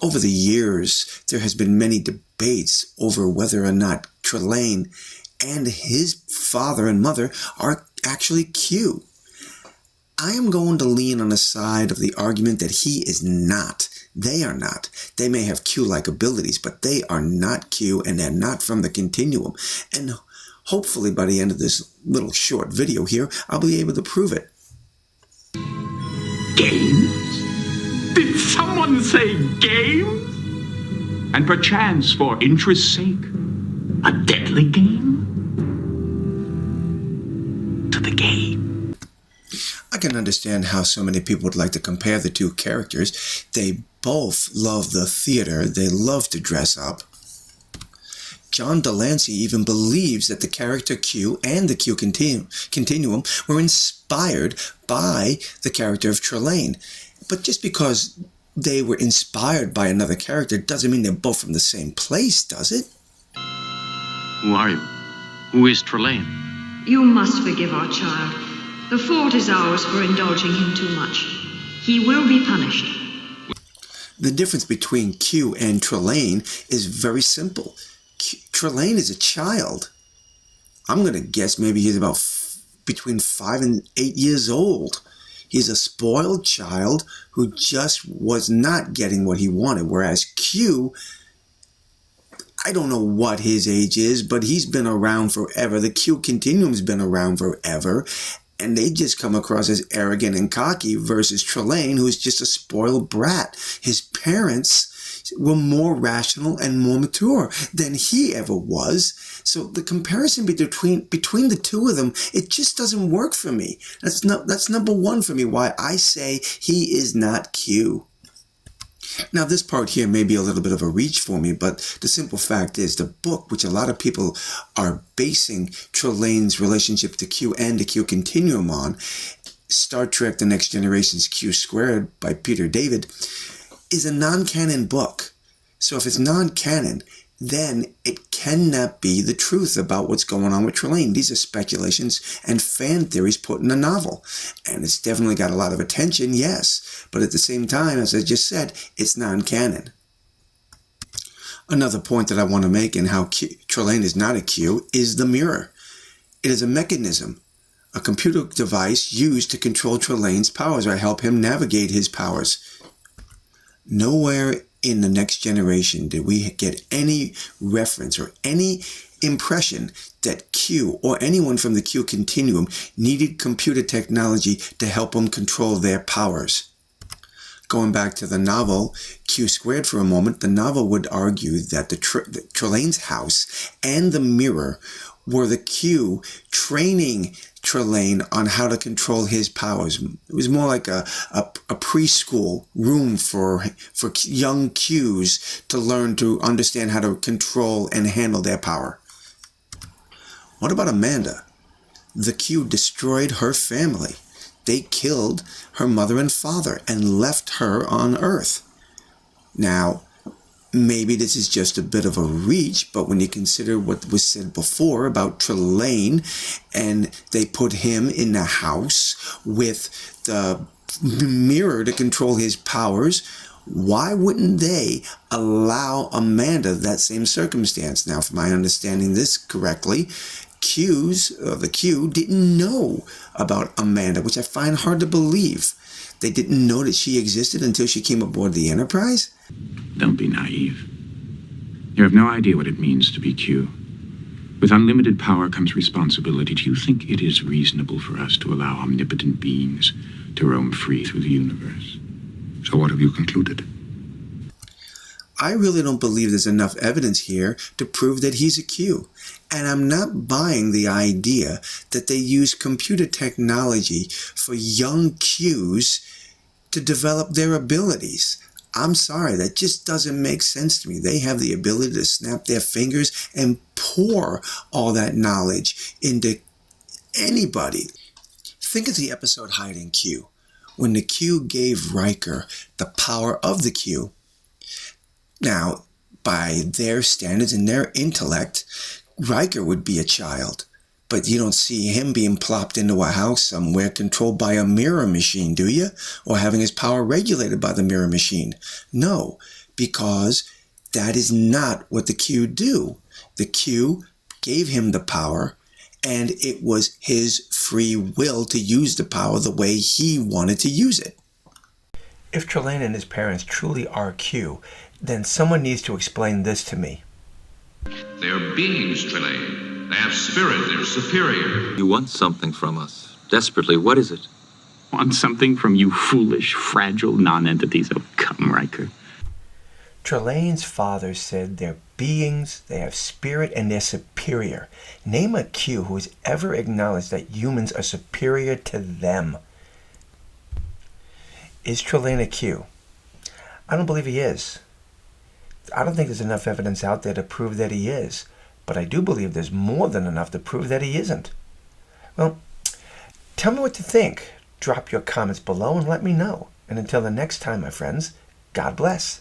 Over the years, there has been many debates over whether or not Trelane and his father and mother are actually Q. I am going to lean on the side of the argument that he is not. They are not. They may have Q-like abilities, but they are not Q, and they're not from the continuum. And hopefully by the end of this little short video here, I'll be able to prove it. Games? Did someone say games? And perchance for interest's sake, a deadly game? To the game. I can understand how so many people would like to compare the two characters. They both love the theater. They love to dress up. John Delancey even believes that the character Q and the Q continuum were inspired by the character of Trelane. But just because they were inspired by another character doesn't mean they're both from the same place, does it? Who are you? Who is Trelane? You must forgive our child. The fault is ours for indulging him too much. He will be punished. The difference between Q and Trelane is very simple. Trelane is a child. I'm going to guess maybe he's about between 5 and 8 years old. He's a spoiled child who just was not getting what he wanted, whereas Q, I don't know what his age is, but he's been around forever. The Q continuum's been around forever, and they just come across as arrogant and cocky versus Trelane, who's just a spoiled brat. His parents were more rational and more mature than he ever was. So the comparison between the two of them, it just doesn't work for me. That's number one for me, why I say he is not Q. Now, this part here may be a little bit of a reach for me, but the simple fact is the book, which a lot of people are basing Trelane's relationship to Q and the Q continuum on, Star Trek The Next Generation's Q Squared by Peter David, is a non-canon book. So if it's non-canon, then it cannot be the truth about what's going on with Trelane. These are speculations and fan theories put in a novel. And it's definitely got a lot of attention, yes. But at the same time, as I just said, it's non-canon. Another point that I want to make in how Trelane is not a Q is the mirror. It is a mechanism, a computer device used to control Trelane's powers or help him navigate his powers. Nowhere in The Next Generation did we get any reference or any impression that Q or anyone from the Q continuum needed computer technology to help them control their powers. Going back to the novel Q Squared for a moment, the novel would argue that Trelane's house and the mirror were the Q training Trelane on how to control his powers. It was more like a preschool room for young Qs to learn to understand how to control and handle their power. What about Amanda? The Q destroyed her family. They killed her mother and father and left her on Earth. Now, maybe this is just a bit of a reach, but when you consider what was said before about Trelane, and they put him in the house with the mirror to control his powers, why wouldn't they allow Amanda that same circumstance? Now, if I'm understanding this correctly, the Q didn't know about Amanda, which I find hard to believe. They didn't know that she existed until she came aboard the Enterprise? Don't be naive. You have no idea what it means to be Q. With unlimited power comes responsibility. Do you think it is reasonable for us to allow omnipotent beings to roam free through the universe? So what have you concluded? I really don't believe there's enough evidence here to prove that he's a Q. And I'm not buying the idea that they use computer technology for young Qs to develop their abilities. I'm sorry, that just doesn't make sense to me. They have the ability to snap their fingers and pour all that knowledge into anybody. Think of the episode Hiding Q. When the Q gave Riker the power of the Q. Now, by their standards and their intellect, Riker would be a child. But you don't see him being plopped into a house somewhere controlled by a mirror machine, do you? Or having his power regulated by the mirror machine. No, because that is not what the Q do. The Q gave him the power, and it was his free will to use the power the way he wanted to use it. If Trelane and his parents truly are Q, then someone needs to explain this to me. They're beings, Trelane. They have spirit. They're superior. You want something from us. Desperately. What is it? Want something from you foolish, fragile non-entities? Oh, come, Riker. Trelane's father said they're beings, they have spirit, and they're superior. Name a Q who has ever acknowledged that humans are superior to them. Is Trelane a Q? I don't believe he is. I don't think there's enough evidence out there to prove that he is. But I do believe there's more than enough to prove that he isn't. Well, tell me what you think. Drop your comments below and let me know. And until the next time, my friends, God bless.